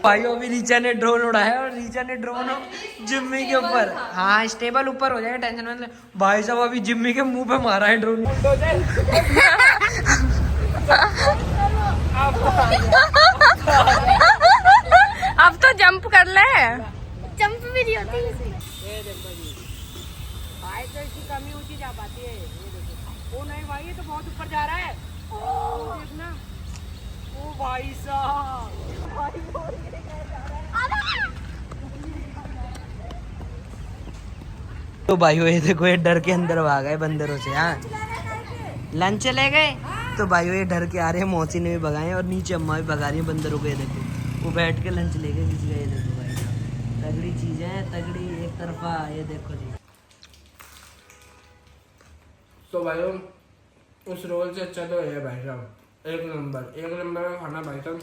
भाइयों अभी रीचा ने ड्रोन उड़ाया और रीचा ने ड्रोन जिम्मी के ऊपर, हाँ स्टेबल ऊपर हो जाएगा, टेंशन मत ले। भाई साहब अभी जिम्मी के मुंह पे मारा है ड्रोन। अब तो जंप कर ले, जंप भी नहीं होती। ये देखो जी, भाई तो इसकी कमी ऊंची जा पाती है। ये देखो, ओ नहीं भाई ये तो बहुत ऊपर जा रहा है। ओ देखना, ओ भाई साहब, तो भाइयों ये देखो ये डर के अंदर भाग गए बंदरों से। हाँ लंच चले गए तो भाइयों ये डर के आ रहे हैं, मौसी ने भी भगाए और नीचे अम्मा भी भगा रही है बंदरों को। ये देखो वो बैठ के लंच ले गए किसी का। ये देखो भाई साहब, तगड़ी चीजें हैं, तगड़ी एक तरफा। ये देखो जी, तो भाइयों उस रोल से अच्छा तो है भाई साहब, एक नंबर का खाना भाई साहब,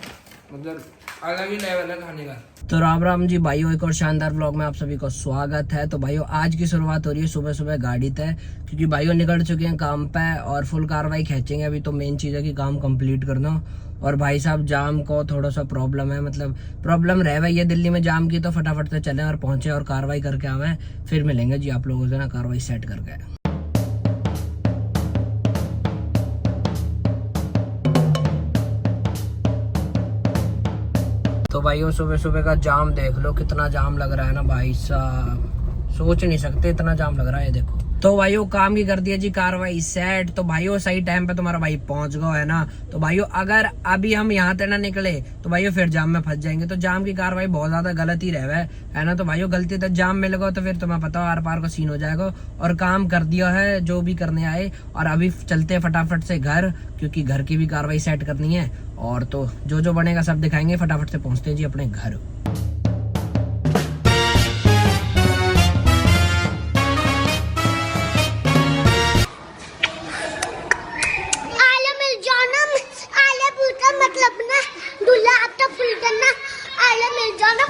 मतलब अलग ही लेवल है खाने का। तो राम राम जी भाइयों, एक और शानदार व्लॉग में आप सभी को स्वागत है। तो भाइयों आज की शुरुआत हो रही है सुबह सुबह गाड़ी तय, क्योंकि भाइयों निकल चुके हैं काम पे और फुल कार्रवाई खींचेंगे। अभी तो मेन चीज़ है कि काम कंप्लीट करना। और भाई साहब जाम को थोड़ा सा प्रॉब्लम है, मतलब प्रॉब्लम रह गई है दिल्ली में जाम की, तो फटाफट से चलें और पहुंचे और कार्रवाई करके आवे। फिर मिलेंगे जी आप लोगों से ना कार्रवाई सेट करके। तो भाइयों सुबह सुबह का जाम देख लो, कितना जाम लग रहा है ना भाई साहब, सोच नहीं सकते इतना जाम लग रहा है। ये देखो, तो भाइयों काम की कर दिया जी कार्रवाई सेट। तो भाइयों सही टाइम पे तुम्हारा भाई पहुंच गया है ना। तो भाइयों अगर अभी हम यहाँ तक ना निकले तो भाइयों फिर जाम में फंस जाएंगे। तो जाम की कार्रवाई बहुत ज्यादा गलत ही रहे है ना। तो भाइयों गलती तक जाम मिल गया तो फिर तुम्हें पता हो आर पार का सीन हो जाएगा। और काम कर दिया है जो भी करने आए, और अभी चलते हैं फटाफट से घर, क्योंकि घर की भी कार्रवाई सेट करनी है। और तो जो जो बनेगा सब दिखाएंगे। फटाफट से पहुंचते हैं जी अपने घर। मतलब ना दूल्हा आपका फुल करना आला मिल जाना,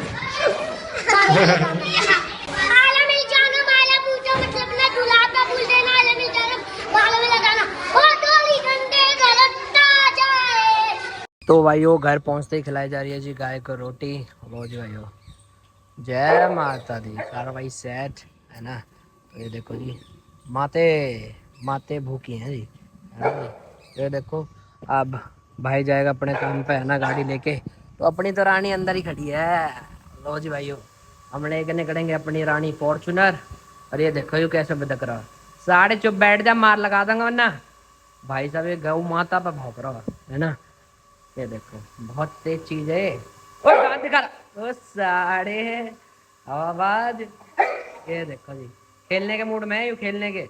आला मिल जाना, माला पूजा मतलब ना दूल्हा आपका फुल देना, आला मिल जाना, माला में लगाना और 2 घंटे गलता जाए। तो भाइयों घर पहुंचते ही खिलाई जा रही है जी गाय को रोटी। लो जी भाइयों, जय माता दी, कार्रवाई सेट है ना। तो ये देखो जी माते भूखी हैं जी, है ना जी। ये देखो अब भाई जाएगा अपने काम पे है ना गाड़ी लेके। तो अपनी तो रानी अंदर ही खड़ी है। लो जी भाइयों, हम लेके निकलेंगे अपनी रानी फॉर्चूनर। और ये देखो यू कैसे बदक रहा, साढ़े चुप बैठ जा, मार लगा दूंगा वरना। भाई साहब ये गौ माता पे भौंक रहा है ना। ये देखो बहुत तेज चीज है। ओ दांत दिखा रहा, ओ साढ़े आवाज। ये देखो जी खेलने के मूड में है, यू खेलने के।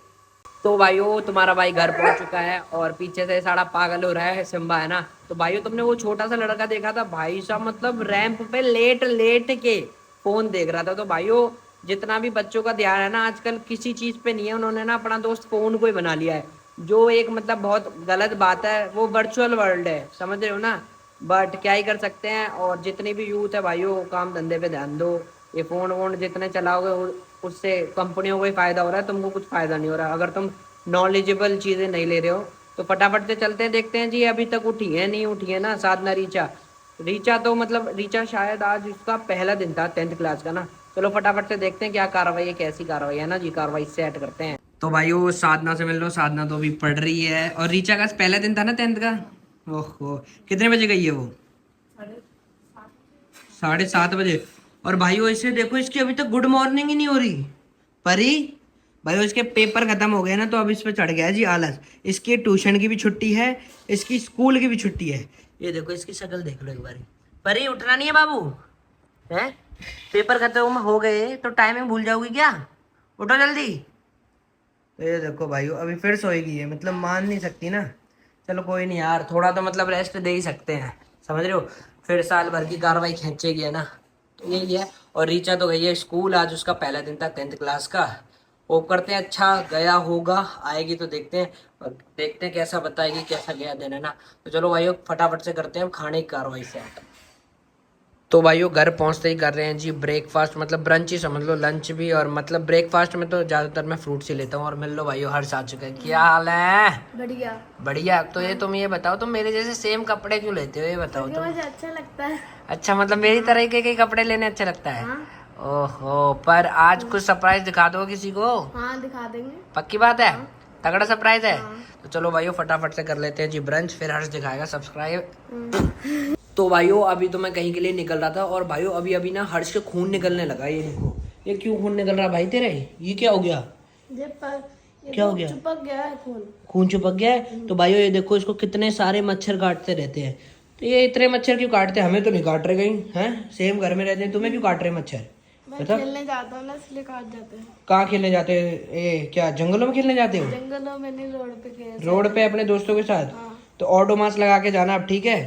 तो भाइयों तुम्हारा भाई घर पहुंच चुका है और पीछे से सारा पागल हो रहा है सिम्बा है ना। तो भाइयों तुमने वो छोटा सा लड़का देखा था भाई साहब, मतलब रैंप पे लेट लेट के फोन देख रहा था। तो भाइयों जितना भी बच्चों का ध्यान है ना आजकल किसी चीज पे नहीं है, उन्होंने ना अपना दोस्त फोन को ही बना लिया है, जो एक मतलब बहुत गलत बात है। वो वर्चुअल वर्ल्ड है, समझ रहे हो ना। बट क्या ही कर सकते हैं। और जितनी भी यूथ है भाइयों काम धंधे पे ध्यान दो। ये फोन वोन जितने चलाओगे उससे कंपनियों को ही फायदा हो रहा है, तुमको कुछ फायदा नहीं हो रहा। अगर तुम नॉलेजेबल चीजें नहीं ले रहे हो तो फटाफट से चलते हैं, देखते हैं जी अभी तक उठी है नहीं उठी है ना साधना रीचा तो मतलब रीचा शायद आज उसका पहला दिन था 10th क्लास का ना। चलो फटाफट से देखते हैं क्या कार्रवाई है, कैसी कार्रवाई है ना जी, कार्रवाई सेट करते हैं। तो भाइयों साधना से मिल लो, साधना तो अभी पढ़ रही है और रीचा का पहला दिन था ना 10th का। ओहो कितने बजे गई है वो? 7:30 बजे। और भाइयों इसे देखो, इसकी अभी तक गुड मॉर्निंग ही नहीं हो रही। परी भाइयों इसके पेपर खत्म हो गए ना, तो अब इस पे चढ़ गया है जी आलस। इसकी ट्यूशन की भी छुट्टी है, इसकी स्कूल की भी छुट्टी है। ये देखो इसकी शक्ल देख लो एक बार। परी उठना नहीं है बाबू, है पेपर खत्म हो गए तो टाइमिंग भूल जाओगी क्या? उठो जल्दी। तो ये देखो भाइयों अभी फिर सोएगी है, मतलब मान नहीं सकती ना। चलो कोई नहीं यार, थोड़ा तो मतलब रेस्ट दे ही सकते हैं, समझ रहे हो। फिर साल भर की कार्रवाई खींचेगी है ना, तो यही है। और रीचा तो गई है स्कूल, आज उसका पहला दिन था 10th क्लास का। होप करते हैं अच्छा गया होगा, आएगी तो देखते हैं, और देखते हैं कैसा बताएगी कैसा गया दिन है ना। तो चलो भाइयों फटाफट से करते हैं हम खाने की कार्रवाई से। तो भाइयों घर पहुंचते ही कर रहे हैं जी ब्रेकफास्ट, मतलब ब्रंच ही समझ लो, लंच भी। और मतलब ब्रेकफास्ट में तो ज़्यादातर मैं फ्रूट्स ही लेता हूँ। और मिल लो भाइयों, हर्ष आ चुका है। क्या हाल है? बढ़िया। बढ़िया। तो ये तुम ये बताओ, तुम मेरे जैसे सेम कपड़े क्यों लेते हो, ये बताओ तुम। मुझे अच्छा लगता है। अच्छा, मतलब मेरी तरह के कपड़े लेने अच्छा लगता है। ओहो, पर आज कुछ सरप्राइज दिखा दो किसी को। हाँ दिखा देंगे। पक्की बात है? तगड़ा सरप्राइज है। तो चलो भाइयों फटाफट से कर लेते हैं जी ब्रंच, फिर हर्ष दिखाएगा सब्सक्राइब। तो भाइयों अभी तो मैं कहीं के लिए निकल रहा था, और भाइयों अभी अभी ना हर्ष के खून निकलने लगा। ये देखो, ये क्यों खून निकल रहा भाई तेरे? ये क्या हो गया? क्या हो गया? चिपक गया है खून। खून चिपक गया है। तो भाइयों ये देखो, इसको कितने सारे मच्छर काटते रहते हैं। तो ये इतने मच्छर क्यों काटते हैं? हमें तो नहीं काट रहे कहीं, हैं? सेम घर में रहते हैं, तुम्हें क्यों काट रहे मच्छर? मैं खेलने जाता हूँ ना, इसलिए काट जाते हैं। कहाँ खेलने जाते हैं? ए क्या जंगलों में खेलने जाते हो? जंगलों में नहीं, रोड पे खेल। रोड पे अपने दोस्तों के साथ? तो ओडोमास लगा के जाना अब, ठीक है?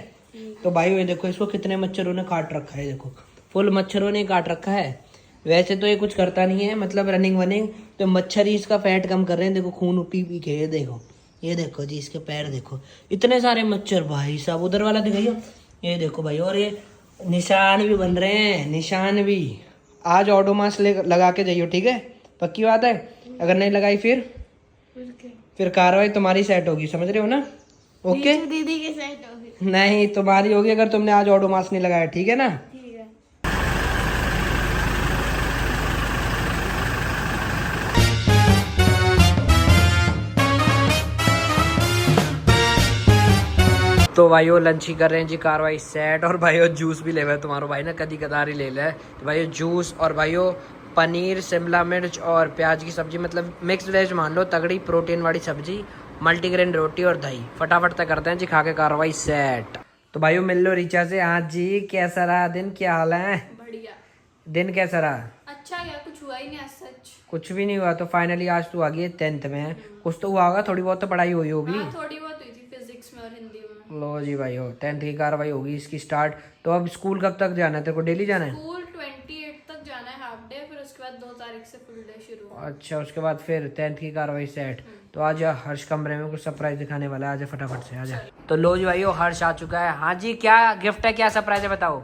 तो भाई ये देखो, इसको कितने मच्छरों ने काट रखा है। देखो फुल मच्छरों ने काट रखा है। वैसे तो ये कुछ करता नहीं है, मतलब रनिंग वनिंग, तो मच्छर ही इसका फैट कम कर रहे हैं। देखो खून पी पी के, ये देखो जी, इसके पैर देखो, इतने सारे मच्छर भाई साहब। उधर वाला दिखाइए, ये देखो भाई। और ये निशान भी बन रहे हैं, निशान भी। आज ओडोमास लगा के जाइयो, ठीक है? पक्की बात है? अगर नहीं लगाई फिर कार्रवाई तुम्हारी सेट होगी, समझ रहे हो ना? ओके? दीदी के सेट होगी। नहीं, तुम्हारी होगी अगर तुमने आज ओडोमास नहीं लगाया, ठीक है ना? ठीक है। तो भाइयों लंच ही कर रहे हैं जी, कार्रवाई सेट। और भाइयों जूस भी ले हुआ है तुम्हारा भाई ना, कदी कदार ही ले लिया है। तो भाइयों जूस, और भाइयों पनीर, शिमला मिर्च और प्याज की सब्जी, मतलब मिक्स वेज मान लो, तगड़ी प्रोटीन वाली सब्जी, मल्टीग्रेन रोटी और दही। फटाफट तक करते हैं जी, खा के कार्रवाई सेट। तो भाइयों मिल लो रीचा से। हाँ जी, कैसा रहा दिन? क्या हाल है? बढ़िया। दिन कैसा रहा? अच्छा गया, कुछ हुआ ही नहीं आज सच। कुछ भी नहीं हुआ। तो फाइनली आज तू आ गई 10th में, कुछ तो हुआ होगा, थोड़ी बहुत तो पढ़ाई हुई होगी। थोड़ी बहुत हुई थी, फिजिक्स में और हिंदी में। लो जी भाई हो, 10th की कार्रवाई होगी इसकी स्टार्ट। तो अब स्कूल कब तक जाना है तेरे को? डेली जाना है? स्कूल 28 तक जाना है, हाफ डे, फिर उसके बाद 2 तारीख से फुल डे शुरू। अच्छा, उसके बाद फिर 10th की कार्रवाई सेट। तो आज हर्ष कमरे में कुछ सरप्राइज दिखाने वाला है। आजा फटाफट से आजा। तो लो जी भाइयों, हर्ष आ चुका है। हाँ जी, क्या गिफ्ट है, क्या सरप्राइज है बताओ?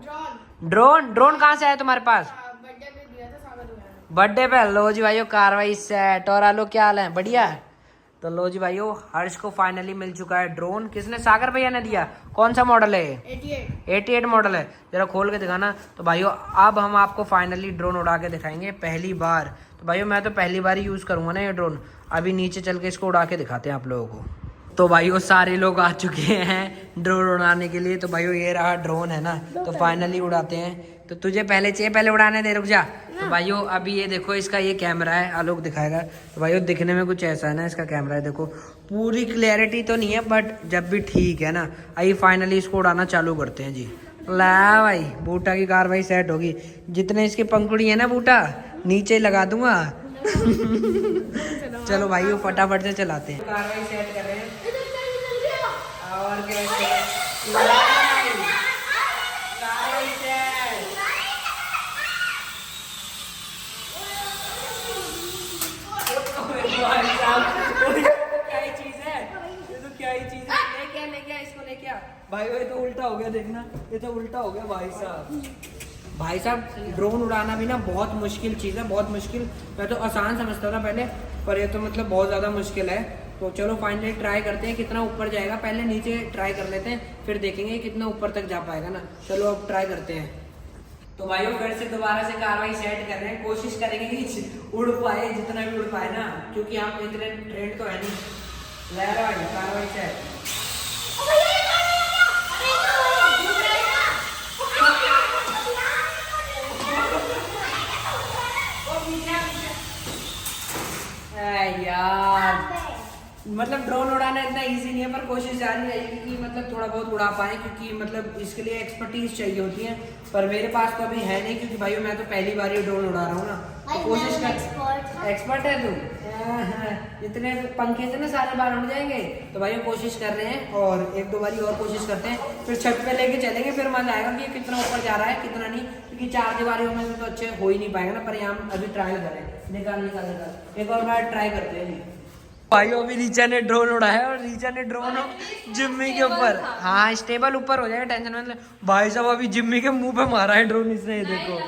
ड्रोन। ड्रोन कहाँ से आया तुम्हारे पास? बर्थडे पे दिया था सागर में। बर्थडे पे। लो जी भाइयों कार्रवाई सेट। और आलो, क्या हाल है? बढ़िया। तो लो जी भाइयों, हर्ष को फाइनली मिल चुका है ड्रोन। किसने? सागर भैया ने दिया। कौन सा मॉडल है? 88 मॉडल है। जरा खोल के दिखाना। तो भाइयों अब हम आपको फाइनली ड्रोन उड़ा के दिखाएंगे पहली बार। तो भाइयों मैं तो पहली बार ही यूज़ करूँगा ना ये ड्रोन। अभी नीचे चल के इसको उड़ा के दिखाते हैं आप लोगों को। तो भाइयों सारे लोग आ चुके हैं ड्रोन उड़ाने के लिए। तो भाइयों ये रहा ड्रोन है ना, तो फाइनली उड़ाते हैं। तो तुझे पहले चाहिए? पहले उड़ाने दे, रुक जा। तो भाइयों अभी ये देखो, इसका ये कैमरा है, आलोक दिखाएगा। तो भाइयों दिखने में कुछ ऐसा है ना, इसका कैमरा है देखो। पूरी क्लैरिटी तो नहीं है, बट जब भी ठीक है ना। आइए फाइनली इसको उड़ाना चालू करते हैं जी। ला भाई, बूटा की कार्रवाई सेट होगी। जितने इसकी पंखुड़ी है ना बूटा, नीचे लगा दूंगा। चलो भाइयों फटाफट से चलाते हैं। कार्रवाई सेट कर रहे हैं और भाई ये तो उल्टा हो गया, देखना ये तो उल्टा हो गया भाई साहब। भाई साहब ड्रोन उड़ाना भी ना बहुत मुश्किल चीज़ है, बहुत मुश्किल। मैं तो आसान समझता था पहले, पर ये तो मतलब बहुत ज़्यादा मुश्किल है। तो चलो फाइनली ट्राई करते हैं कितना ऊपर जाएगा। पहले नीचे ट्राई कर लेते हैं, फिर देखेंगे कितना ऊपर तक जा पाएगा ना। चलो अब ट्राई करते हैं। तो भाइयों फिर से दोबारा से कार्रवाई सेट कर रहे हैं। कोशिश करेंगे कि उड़ पाए, जितना भी उड़ पाए ना, क्योंकि आप इतने ट्रेंड तो है नहीं। ले रहा भाई कार्रवाई सेट। यार मतलब ड्रोन उड़ाना इतना इजी नहीं है, पर कोशिश जारी रहेगी कि मतलब थोड़ा बहुत उड़ा पाए, क्योंकि मतलब इसके लिए एक्सपर्टीज चाहिए होती है। पर मेरे पास तो अभी है नहीं, क्योंकि भाइयों मैं तो पहली बार ही ड्रोन उड़ा रहा हूँ ना। तो कोशिश कर। एक्सपर्ट है तू? इतने पंखे से ना सारे बार उड़ जाएंगे। तो भाइयों कोशिश कर रहे हैं, और 1-2 बारी और कोशिश करते हैं, फिर छत पे लेके चलेंगे, फिर मजा आएगा कि कितना ऊपर जा रहा है कितना नहीं। क्योंकि 4 दीवारों में तो अच्छे हो ही नहीं पाएगा ना। पर यहाँ अभी ट्रायल करें। निकाल। एक और बार ट्राई करते हैं जी। भाई अभी रीचा ने ड्रोन उड़ाया और रीचा ने ड्रोन जिम्मी के ऊपर, हाँ स्टेबल ऊपर हो जाएगा, टेंशन मत ले। भाई साहब अभी जिम्मी के मुंह पे मारा है ड्रोन इसने, ये देखो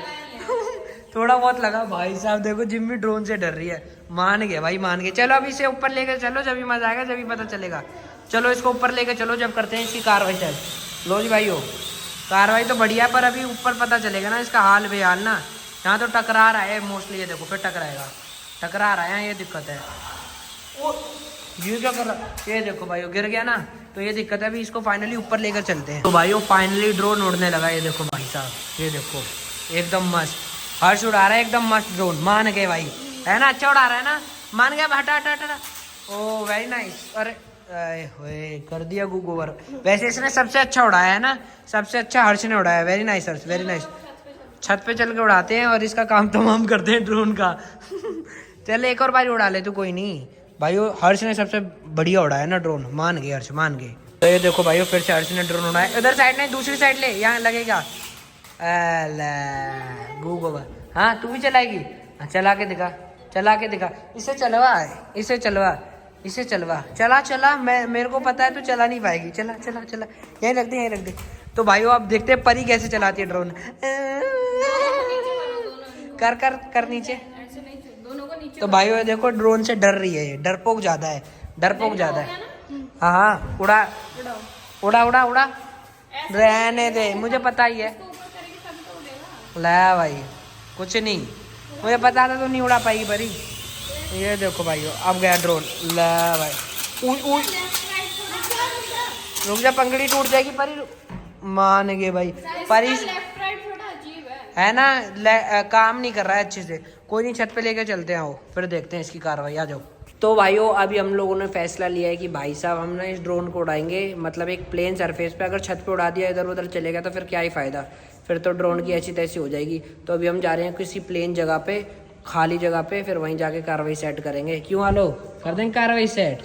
थोड़ा बहुत लगा। भाई साहब देखो जिम्मी ड्रोन से डर रही है। मान गए भाई, मान गए। चलो अभी इसे ऊपर लेकर चलो, जब भी मजा आएगा, जब भी पता चलेगा। चलो इसको ऊपर लेकर चलो, जब करते हैं इसकी कार्रवाई शायद। लो जी भाई हो, कार्रवाई तो बढ़िया, पर अभी ऊपर पता चलेगा ना इसका हाल बेहाल ना। यहाँ तो टकरा रहा है मोस्टली, ये देखो फिर टकराएगा, टकरा रहा है, ये दिक्कत है। ये क्या कर रहा, ये देखो भाई गिर गया ना, तो ये दिक्कत है। अभी इसको फाइनली ऊपर लेकर चलते हैं। तो भाई फाइनली ड्रोन उड़ने लगा, ये देखो भाई साहब, ये देखो एकदम मस्त। हर्ष उड़ा रहा है एकदम मस्त ड्रोन, मान गए भाई, है ना, अच्छा उड़ा रहा है ना, मान गया। हटा हटा हटा, ओ वेरी नाइस। अरे होए कर दिया गूगोवर। वैसे इसने सबसे अच्छा उड़ाया है ना, सबसे अच्छा हर्ष ने उड़ाया। वेरी नाइस हर्ष, वेरी नाइस। छत पे चल के उड़ाते हैं और इसका काम तमाम करते हैं ड्रोन का। चल एक और बार उड़ा ले तू, कोई नहीं भाई। हर्ष ने सबसे बढ़िया उड़ाया ना ड्रोन, मान गए हर्ष, मान गए। तो ये देखो भाई फिर से हर्ष ने ड्रोन उड़ाया। इधर साइड नहीं, दूसरी साइड ले, यहाँ लगेगा। गूगोवर, हाँ तू भी चलाएगी, हाँ चला के दिखा, चला के दिखा। इसे चलवा, इसे चलवा, इसे चलवा, चला चला। मैं, मेरे को पता है तू चला नहीं पाएगी, चला चला चला, यहीं रख दे, यहीं रख दे। तो भाई आप देखते हैं परी कैसे चलाती है ड्रोन। कर कर कर नीचे। तो भाई वो देखो ड्रोन से डर रही है, ये डरपोक ज्यादा है, डरपोक ज्यादा है। हाँ हाँ उड़ा उड़ा उड़ा उड़ा, रहने दे, मुझे पता ही है। ला भाई कुछ नहीं, मुझे पता था तो नहीं उड़ा पाएगी परी। ये देखो भाई अब गया ड्रोन, ला भाई उड़। रुक जा, पंखड़ी टूट जाएगी परी। मान गए भाई, परी है ना, काम नहीं कर रहा है अच्छे से। कोई नहीं, छत पे लेके चलते हैं, आओ फिर देखते हैं इसकी कार्रवाई, आ जाओ। तो भाइयों अभी हम लोगों ने फैसला लिया है कि भाई साहब हम ना इस ड्रोन को उड़ाएंगे, मतलब एक प्लेन सरफेस पे। अगर छत पे उड़ा दिया, इधर उधर चलेगा तो फिर क्या ही फ़ायदा, फिर तो ड्रोन की ऐसी तैसी हो जाएगी। तो अभी हम जा रहे हैं किसी प्लेन जगह पे, खाली जगह पे, फिर वहीं जाके कार्रवाई सेट करेंगे। क्यों आलो, कर देंगे कार्रवाई सेट।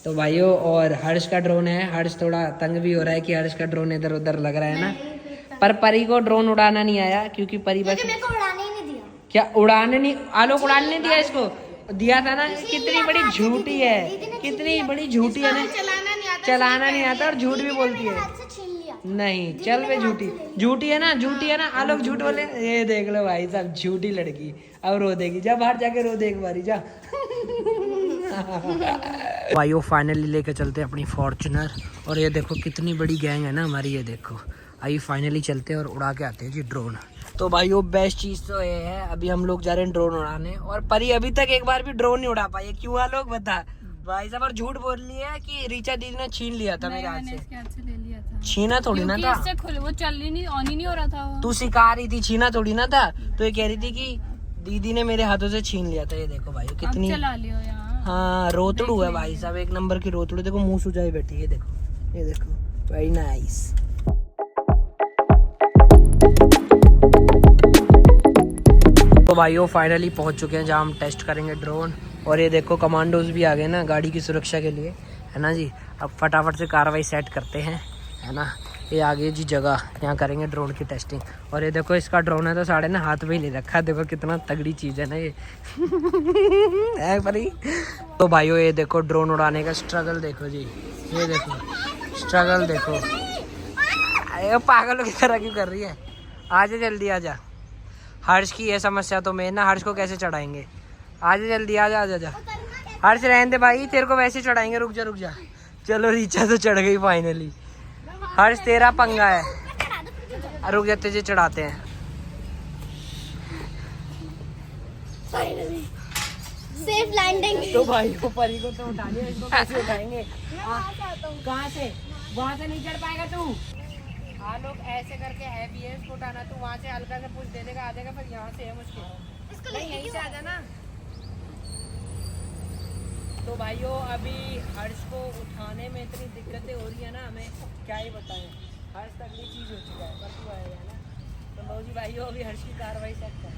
तो भाइयों और हर्ष का ड्रोन है, हर्ष थोड़ा तंग भी हो रहा है कि हर्ष का ड्रोन इधर उधर लग रहा है ना। पर परी को ड्रोन उड़ाना नहीं आया, क्योंकि परी बस मेरे को उड़ाने ही नहीं दिया। क्या उड़ाने नहीं, आलोक उड़ाने नहीं दिया इसको, दिया था ना। कितनी बड़ी झूठी है, कितनी बड़ी झूठी है ना, चलाना नहीं आता और झूठ भी बोलती है। नहीं चल वे, झूठी झूठी है ना, झूठी है ना, आलोक झूठ बोले। ये देख लो भाई साहब, झूठी लड़की, अब रो देगी, जा बाहर जाके रो दे एक बारी, जा। भाइयों फाइनली लेके चलते हैं अपनी फॉर्च्यूनर, और ये देखो कितनी बड़ी गैंग है ना हमारी, ये देखो। आइए फाइनली चलते हैं और उड़ा के आते हैं जी ड्रोन। तो भाइयों बेस्ट चीज़ तो ये है, अभी हम लोग जा रहे हैं ड्रोन उड़ाने, और परी अभी तक एक बार भी ड्रोन नहीं उड़ा पाई है। क्यों आलोक बता भाई साहब, और झूठ बोल रही है कि रीचा दीदी ने छीन लिया था मेरे हाथ से। ले लिया था, छीना थोड़ी ना था, वो चल ही नहीं, ऑन ही नहीं हो रहा था। तू सिखा रही थी, छीना थोड़ी ना था। तो ये कह रही थी कि दीदी ने मेरे हाथों से छीन लिया था। ये देखो भाई कितनी, चला लियो यार। हाँ रोतड़ू है भाई साहब, एक नंबर की रोतड़ू। देखो मुंह सुझाई बैठी, ये देखो, ये देखो, वेरी नाइस। तो भाइयों फाइनली पहुंच चुके हैं जहां हम टेस्ट करेंगे ड्रोन, और ये देखो कमांडोज भी आ गए ना गाड़ी की सुरक्षा के लिए, है ना जी। अब फटाफट से कार्रवाई सेट करते हैं, है ना। ये आ गई जी जगह, यहाँ करेंगे ड्रोन की टेस्टिंग। और ये देखो इसका ड्रोन है तो साढ़े ना हाथ में ही ले रखा है, देखो कितना तगड़ी चीज़ है ना ये। है भाई। तो भाइयों ये देखो ड्रोन उड़ाने का स्ट्रगल देखो जी, ये देखो स्ट्रगल देखो। अरे पागलों की तरह क्यों कर रही है, आजा जल्दी आजा। हर्ष की ये समस्या तो मेन ना, हर्ष को कैसे चढ़ाएंगे, आजा जल्दी आजा आजा जा। हर्ष रहने दे भाई, तेरे को वैसे चढ़ाएंगे, रुक जा रुक जा। चलो रीचा तो चढ़ गई फाइनली। हर्ष तेरा पंगा है, रुक जा तुझे चढ़ाते हैं। Safe landing. तो भाई को परी को तो उठा लिया, इसको कैसे उठाएंगे? कहाँ से, वहाँ से नहीं चढ़ पाएगा तू। हाँ लोग ऐसे करके हैवी है, इसको उठाना। तू वहाँ से हल्का से पुश दे देगा, आ जाएगा, फिर यहाँ से है मुश्किल। नहीं यहीं से आ जाना। तो भाइयों अभी हर्ष को उठाने में इतनी दिक्कतें हो रही है ना, हमें क्या ही बताएं। हर्ष तगड़ी चीज़ हो चुका है, पर तू आएगा ना। तो लो जी भाइयों अभी हर्ष की कार्रवाई सेट कर।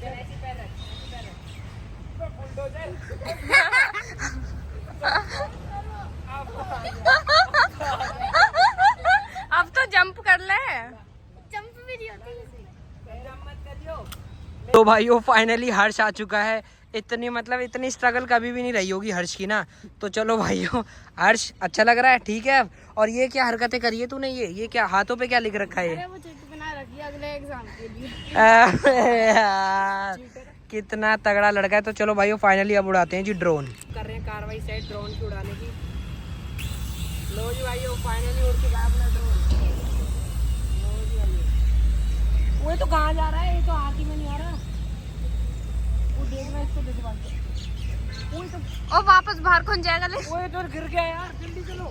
चल ऐसी पैर रख, ऐसी पैर रख। अब तो जंप कर ले। जंप भी नहीं होती। तो भाइयों फाइनली हर्ष आ चुका है, इतनी मतलब इतनी स्ट्रगल कभी भी नहीं रही होगी हर्ष की ना। तो चलो भाइयों, हर्ष अच्छा लग रहा है, ठीक है। और ये क्या हरकतें करी है तूने, ये क्या हाथों पे क्या लिख रखा है? वो चिट्ठी बना रखी है अगले एग्जाम के लिए। यार, कितना तगड़ा लड़का है। तो चलो भाइयों फाइनली अब उड़ाते हैं जी ड्रोन। कर रहे हैं कार्रवाई सेट ड्रोन की उड़ाने की। लो जी भाइयों फाइनली उड़ चुका है अपना ड्रोन। लो जी भाइयों, वो तो कहाँ जा रहा है? ये तो हाथ ही में नहीं आ रहा। वो देख मैं इसको देख बात। वो तो और वापस बाहर कौन जाएगा ले? वो तो गिर गया यार, जल्दी चलो।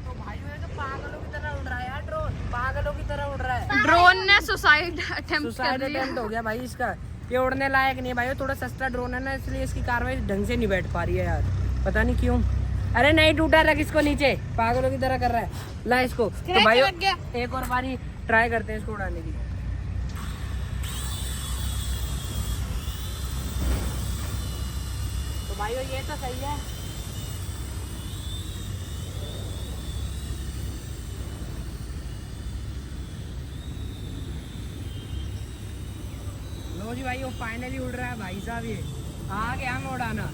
तो भाइयों ये तो पागलों की तरह उड़ रहा है यार ड्रोन, पागलों की तरह उड़ रहा है। ड्रोन ने सुसाइड अटेम्प्ट सुसाइड कर लिया। अटेम्प्ट हो गया भाई इसका। ये उड़ने लायक नहीं है भाई, थोड़ा सस्ता ड्रोन है ना, इसलिए इसकी कार्रवाई ढंग से नहीं बैठ पा रही है यार, पता नहीं क्यों। अरे नहीं टूटा, रख इसको नीचे, पागलों की तरह कर रहा है। ला इसको। तो भाई एक और बारी ट्राई करते हैं इसको उड़ाने की। तो भाइयों ये तो सही है। लो जी भाई वो फाइनली उड़ रहा है भाई साहब, ये आ गया हमें उड़ाना।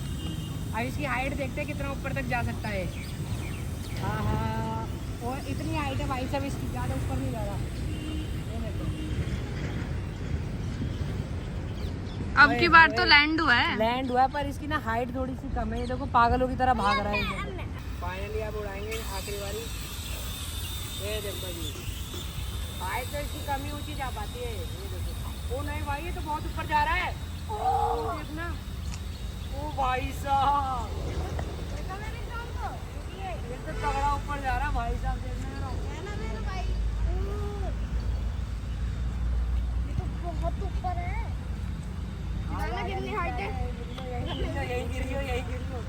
अब इसकी हाइट देखते हैं कितना ऊपर तक जा सकता है। हाँ हाँ, और इतनी हाइट है भाई साहब इसकी, ज़्यादा ऊपर नहीं जा रहा। ये देखो। अब की बार तो लैंड हुआ है। लैंड हुआ है पर इसकी ना हाइट थोड़ी सी कम है। ये देखो पागलों की तरह भाग रहा है। फाइनली आप उड़ाएंगे आखिरी बारी। ये देखो जी, हाइट तो इसकी कम ही ऊंची जा पाती है। ये देखो, ओ नहीं भाई ये तो बहुत ऊपर जा रहा है। ओ देखना, ओ भाई साहब ये तो तगड़ा ऊपर जा रहा है भाई साहब, देखना जरा। ये तो बहुत ऊपर है। कितनी हाइट है? यही गिर गई, यही गिर गई।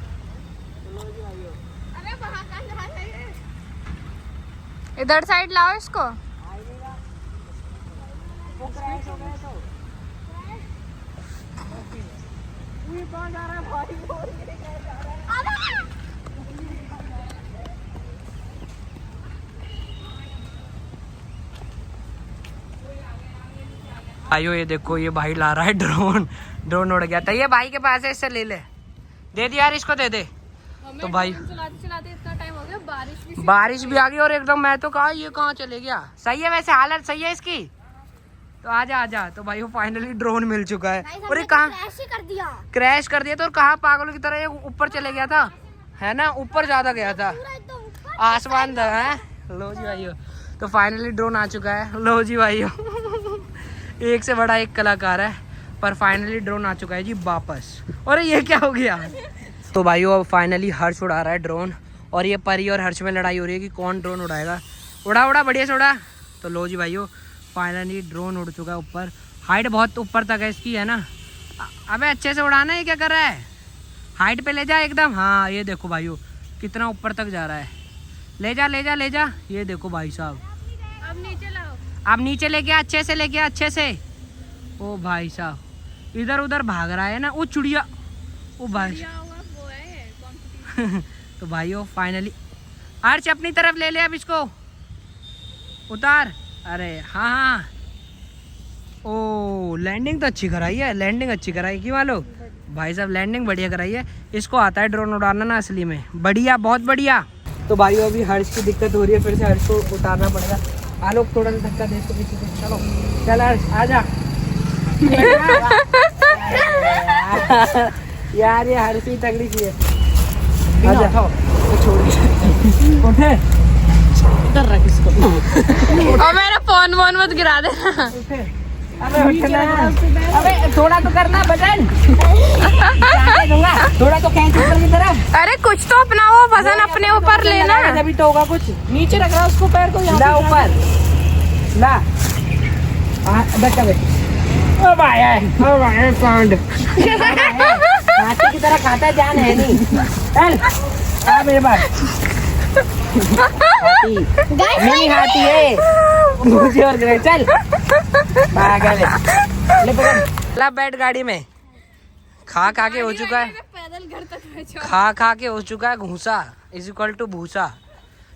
चलो जी भाइयों, अरे वहाँ का जा रहा है। इधर साइड लाओ इसको। वो क्रैश हो गया तो ये कहाँ जा रहा है भाई? भाइयों ये देखो, ये भाई ला रहा है ड्रोन। ड्रोन उड़ गया था, ये भाई के पास है, इससे ले ले। दे दे यार, इसको दे दे। तो भाई चलाते चलाते इतना टाइम हो गया, बारिश भी आ गई और एकदम मैं तो कहा ये कहाँ चले गया। सही है वैसे, हालत सही है इसकी। तो आजा आजा। तो भाई वो फाइनली ड्रोन मिल चुका है। और ये कहाँ क्रैश ही कर दिया। क्रैश कर दिया तो, और कहाँ पागलों की तरह ये ऊपर चले गया था, है ना, ऊपर ज्यादा गया था, पूरा एकदम ऊपर। आसमान था है। लो जी भाइयों, तो फाइनली ड्रोन आ चुका है। लो जी भाइयों एक से बड़ा एक कलाकार है, पर फाइनली ड्रोन आ चुका है जी वापस। और ये क्या हो गया? तो भाइयों अब फाइनली हर्ष उड़ा रहा है ड्रोन, और ये परी और हर्ष में लड़ाई हो रही है कि कौन ड्रोन उड़ाएगा। उड़ा उड़ा बढ़िया से उड़ा। तो लो जी भाइयों फाइनली ड्रोन उड़ चुका है ऊपर। हाइट बहुत ऊपर तक है इसकी, है ना। अबे अच्छे से उड़ाना, ये क्या कर रहा है? हाइट पे ले जा एकदम। हाँ ये देखो भाइयों कितना ऊपर तक जा रहा है। ले जा ले जा ले जा। ये देखो भाई साहब, अब नीचे लाओ। अब नीचे ले गया, अच्छे से ले गया, अच्छे से। ओ भाई साहब इधर उधर भाग रहा है ना। वो चिड़िया, ओ भाई क्या हुआ वो है कॉम्पिटिशन। तो भाइयों फाइनली अर्च अपनी तरफ ले ले, अब इसको उतार। अरे हाँ हाँ, ओ लैंडिंग तो अच्छी कराई है, लैंडिंग अच्छी कराई क्यों वालो भाई साहब, लैंडिंग बढ़िया कराई है। इसको आता है ड्रोन उड़ाना ना असली में, बढ़िया बहुत बढ़िया। तो भाइयों अभी हर्ष की दिक्कत हो रही है, फिर से हर्ष को उतारना पड़ेगा। आलोक थोड़ा सा धक्का दे इसको पीछे से। चलो चल हर्ष आजा। यार ये हर्ष ही तगड़ी सी है। आजा छोड़ उठे, इधर रख इसको। और मेरा फोन वोन मत गिरा देना। अबे उठना, अबे थोड़ा तो करना वजन। थोड़ा तो खींच ऊपर की तरफ। अरे कुछ तो अपना वो वजन अपने ऊपर लेना। तभी तो होगा कुछ। नीचे रख रहा उसको, पैर को ला ऊपर ला। बैठा बैठ। ओ भाई ओ भाई साउंड हाथी की तरह खाता है, जान है नहीं। चल आ मेरे पास। हाथी नहीं, हाथी है मुझे और गिरे। चल पागल है। ले पकड़, ला बैठ गाड़ी में। खा खा के हो चुका है, पैदल घर तक पहुंचा। खा खा के हो चुका है घूसा इज इक्वल टू भूसा।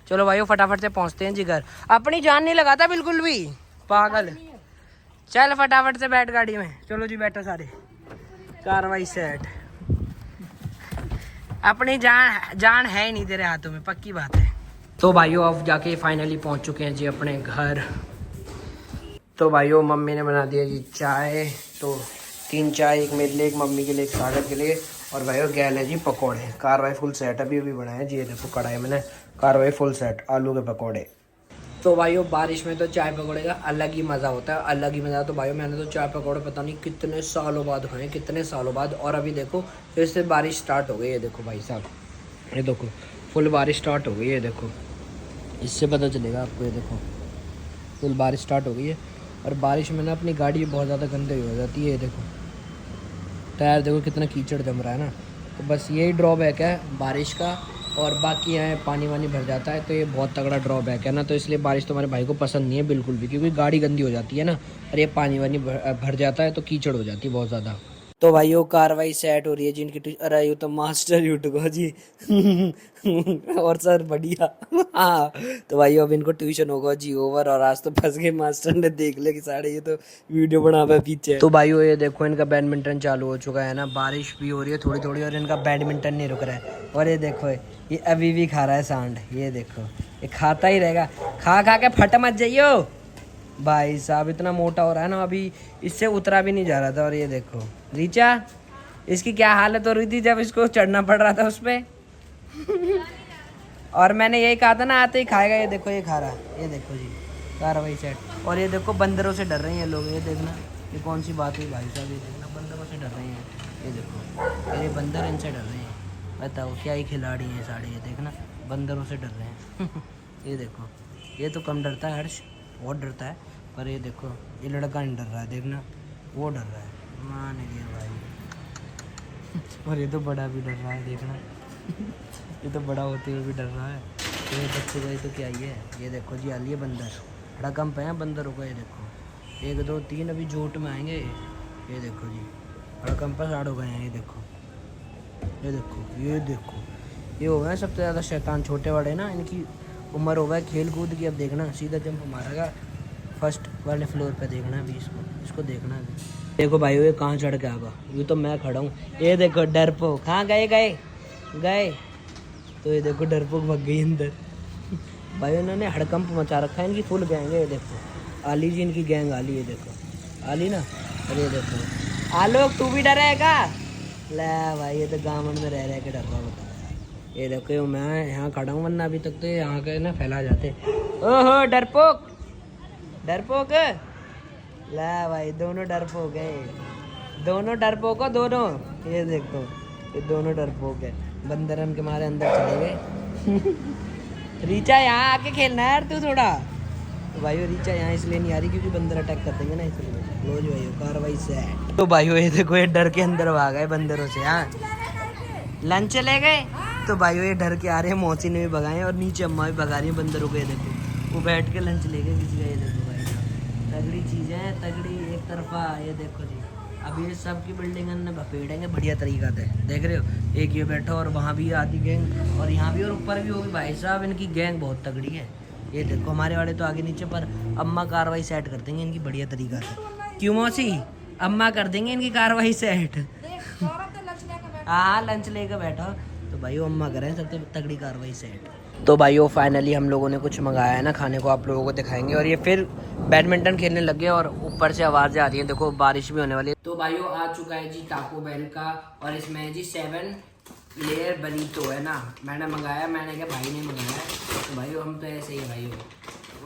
चलो भाइयों फटाफट से पहुंचते हैं जी घर। अपनी जान नहीं लगाता बिल्कुल भी, पागल। चल फटाफट से बैठ गाड़ी में। चलो जी बैठो सारे। कार्रवाई सेट। अपनी जान है ही नहीं तेरे हाथों में, पक्की बात है। तो भाइयों अब जाके फाइनली पहुंच चुके हैं जी अपने घर। तो भाइयों मम्मी ने बना दिया जी चाय। तो 3 चाय, एक मेरे लिए, एक मम्मी के लिए, एक सागर के लिए। और भाइयों गैल है जी पकौड़े। कार्रवाई फुल सेट अभी बनाए जी। ये देखो कढ़ाई मैंने, कार्रवाई फुल सेट आलू के पकौड़े। तो भाइयों बारिश में तो चाय पकौड़े का अलग ही मज़ा होता है, अलग ही मज़ा। तो भाइयों मैंने तो चाय पकौड़े पता नहीं कितने सालों बाद खाए, कितने सालों बाद। और अभी देखो फिर से बारिश स्टार्ट हो गई है। देखो भाई साहब, ये देखो फुल बारिश स्टार्ट हो गई है। देखो इससे पता चलेगा आपको। ये देखो फुल बारिश स्टार्ट हो गई है। और बारिश में ना अपनी गाड़ी बहुत ज़्यादा गंदी हो जाती है। ये देखो टायर देखो कितना कीचड़ जम रहा है ना। तो बस यही ड्रॉबैक है बारिश का। और बाकी यहाँ पानी वानी भर जाता है, तो ये बहुत तगड़ा ड्रॉबैक है ना। तो इसलिए बारिश तो हमारे भाई को पसंद नहीं है बिल्कुल भी, क्योंकि गाड़ी गंदी हो जाती है ना। और ये पानी वानी भर जाता है तो कीचड़ हो जाती है बहुत ज़्यादा। तो भाइयों कार्रवाई सेट हो रही है जी इनकी। अरे यू तो मास्टर यूट्यूब जी। और सर बढ़िया। हाँ तो भाइयों अब इनको ट्यूशन होगा जी ओवर। और आज तो फंस गए, मास्टर ने देख लिया कि साढ़े ये तो वीडियो बना हुआ है पीछे। तो भाइयों ये देखो इनका बैडमिंटन चालू हो चुका है ना। बारिश भी हो रही है थोड़ी थोड़ी और इनका बैडमिंटन नहीं रुक रहा है। और ये देखो ये अभी भी खा रहा है सांड। ये देखो ये खाता ही रहेगा, खा खा के फट मत जाइयो। भाई साहब इतना मोटा हो रहा है ना, अभी इससे उतरा भी नहीं जा रहा था। और ये देखो रीचा, इसकी क्या हालत हो रही थी जब इसको चढ़ना पड़ रहा था उस पर। और मैंने यही कहा था ना आते ही खाएगा। ये देखो ये खा रहा है। ये देखो जी कार्रवाई सेट। और ये देखो बंदरों से डर रहे हैं ये लोग। ये देखना ये कौन सी बात हुई भाई साहब। ये देखना बंदरों से डर रहे हैं। ये देखो ये बंदर इनसे डर रहे हैं। बताओ क्या ही खिलाड़ी हैं साढ़े। ये देखना बंदरों से डर रहे हैं। ये देखो ये तो कम डरता है, हर्ष बहुत डरता है। पर ये देखो ये लड़का नहीं डर रहा है, देखना वो डर रहा है। मान गया भाई। और ये तो बड़ा भी डर रहा है, देखना। ये तो बड़ा होते हुए भी डर रहा है। तो ये बच्चे का ये तो क्या ही है। ये देखो जी आलिए बंदर, बड़ा कम पे हैं बंदरों का। ये देखो 1 2 3 अभी जोट में आएंगे। ये देखो जी बड़ा कम पे स्टार्ट हो गए हैं। ये देखो ये देखो ये देखो ये हो गए सबसे ज़्यादा शैतान छोटे बड़े ना। इनकी उम्र हो गई खेल कूद की। अब देखना सीधा जंप मारेगा फर्स्ट वाले फ्लोर पे। देखना अभी इसको देखना अभी। देखो भाई ये कहाँ चढ़ के आगा। ये तो मैं खड़ा हूँ। ये देखो डरपोक कहाँ गए। तो ये देखो डरपोक भाग गई अंदर। भाई उन्होंने हड़कंप मचा रखा है। इनकी फुल गैंग है। ये देखो आली जी इनकी गैंग आली। ये देखो आली ना। अरे ये देखो आलोक तू भी डरेगा। ले भाई ये तो गाँव में रह के डर रहा होता है। ये देखो मैं यहाँ खड़ा हूँ, वरना अभी तक तो यहाँ के ना फैला जाते। ओहो डरपोक ला भाई दोनों डरपोक है। दोनों डरपोक हो दोनों। ये देखो ये दोनों डरपोक है। बंदरन के मारे अंदर चले गए। रीचा यहाँ आके खेलना है यार तू थोड़ा। तो भाई रीचा यहाँ इसलिए नहीं आ रही क्योंकि बंदर अटैक कर देंगे ना, इसलिए। लो जी भाई कार्रवाई से। तो भाइयों ये देखो ये डर के अंदर भाग गए बंदरों से। हाँ लंच ले गए। तो भाइयों ये डर के आ रहे हैं, मौसी ने भी भगाए और नीचे अम्मा भी भगा रही है बंदरों को। ये देखो वो बैठ के लंच ले गए किसी का। ये देखो भाई साहब तगड़ी चीज़ है, तगड़ी एक तरफा। ये देखो जी अब ये सब की बिल्डिंग ने भपेड़ेंगे बढ़िया तरीका से। देख रहे हो एक ये बैठा और वहाँ भी आती गैंग और यहाँ भी और ऊपर भी होगी। भाई साहब इनकी गैंग बहुत तगड़ी है। ये देखो हमारे वाले तो आगे नीचे, पर अम्मा कार्रवाई सेट कर देंगे इनकी बढ़िया तरीका से। क्यों मौसी अम्मा कर देंगे इनकी कार्रवाई सेट। हाँ लंच लेकर बैठा। तो भाई अम्मा करें सबसे तगड़ी कार्रवाई सेट। तो भाइयों फाइनली हम लोगों ने कुछ मंगाया है ना खाने को, आप लोगों को दिखाएंगे। और ये फिर बैडमिंटन खेलने लग गए और ऊपर से आवाज़ें आ रही हैं। देखो बारिश भी होने वाली है। तो भाइयों आ चुका है जी टाको बेल का। और इसमें है जी 7 लेयर बरीतो है ना। मैंने मंगाया, मैंने क्या भाई ने मंगाया। तो भाइयों हम तो ऐसे ही भाइयों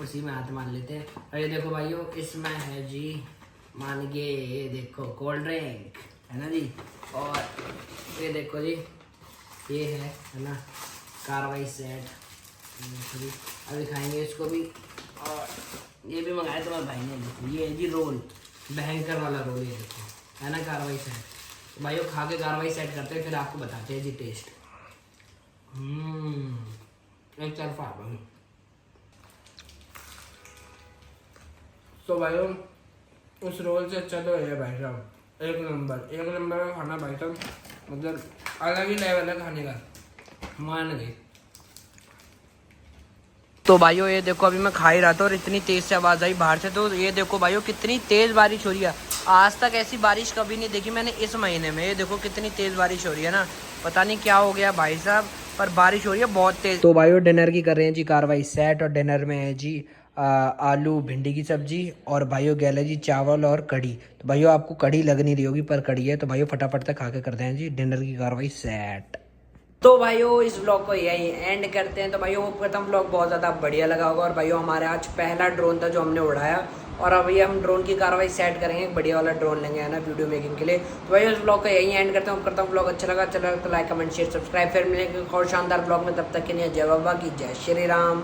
उसी में हाथ मान लेते हैं। और ये देखो भाइयों इसमें है जी मान के ये देखो कोल्ड ड्रिंक है ना जी। और ये देखो जी ये है ना कार्रवाई सेट। अभी खाएंगे इसको भी। और ये भी मंगाया तुम्हारे भाई ने। देखो ये है जी रोल, भयंकर वाला रोल। ये देखो है ना कार्रवाई सेट। तो भाइयों खा के कार्रवाई सेट करते हैं फिर आपको बताते हैं जी टेस्ट। एक तरफा। तो भाइयों उस रोल से अच्छा तो है भाई साहब। एक नंबर का खाना भाई साहब, मतलब अलग ही लेवल है खाने का, मान गए। तो भाइयों ये देखो अभी मैं खा ही रहा था और इतनी तेज से आवाज़ आई बाहर से। तो ये देखो भाइयों कितनी तेज़ बारिश हो रही है। आज तक ऐसी बारिश कभी नहीं देखी मैंने इस महीने में। ये देखो कितनी तेज़ बारिश हो रही है ना, पता नहीं क्या हो गया भाई साहब, पर बारिश हो रही है बहुत तेज़। तो भाइयों डिनर की कर रहे हैं जी कार्रवाई सेट, और डिनर में है जी आलू भिंडी की सब्जी, और भाइयों गैल है जी चावल और कढ़ी। तो भाइयों आपको कढ़ी लग नहीं रही होगी पर कढ़ी है। तो भाइयों फटाफट से खा के करते हैं जी डिनर की कार्रवाई सेट। तो भाइयों इस व्लॉग को यही एंड करते हैं। तो भाइयों होप करता हूँ व्लॉग बहुत ज़्यादा बढ़िया लगा होगा। और भाइयों हमारे आज पहला ड्रोन था जो हमने उड़ाया, और अभी हम ड्रोन की कार्रवाई सेट करेंगे, एक बढ़िया वाला ड्रोन लेंगे है ना वीडियो मेकिंग के लिए। तो भाइयों इस व्लॉग को यही एंड करते हैं। होप करता हूँ व्लॉग अच्छा लगा तो लाइक कमेंट शेयर सब्सक्राइब। फिर मिलेंगे और शानदार व्लॉग में, तब तक के लिए जय बाबा की जय श्री राम।